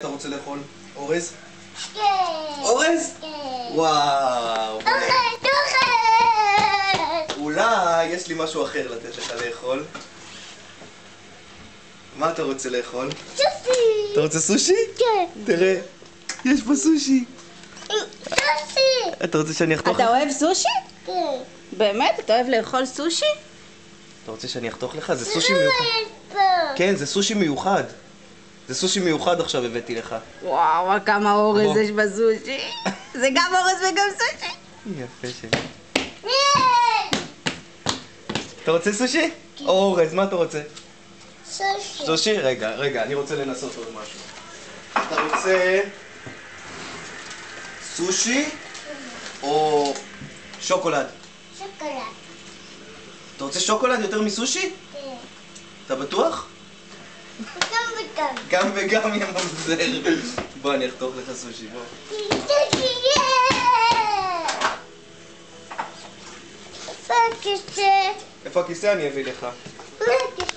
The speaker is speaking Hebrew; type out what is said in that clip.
אתה רוצה לאכול? אורז? כן. אורז? כן. וואו. אוכל. אולי יש לי משהו אחר לתת לך לאכול. מה אתה רוצה לאכול? סושי. אתה רוצה סושי? כן. תראה, יש פה סושי. סושי. אתה רוצה שאני אחתוך לך? אתה אוהב סושי? כן. באמת? אתה אוהב לאכול סושי? אתה רוצה שאני אחתוך לך? זה סושי מיוחד. כן, זה סושי מיוחד. זה סושי מיוחד עכשיו הבאתי לך. וואו, כמה אורז בוא. יש בסושי. זה גם אורז וגם סושי. יפה שלי. אתה רוצה סושי? או אורז, מה אתה רוצה? סושי. סושי? רגע, אני רוצה לנסות עוד משהו. אתה רוצה סושי או שוקולד? שוקולד. אתה רוצה שוקולד יותר מסושי? כן. אתה בטוח? גם וגם. גם וגם יא ממזר. בוא, אני אחתוך לך סושי, בוא. סושי. איפה הכיסא? איפה הכיסא? אני אביא לך. איפה הכיסא?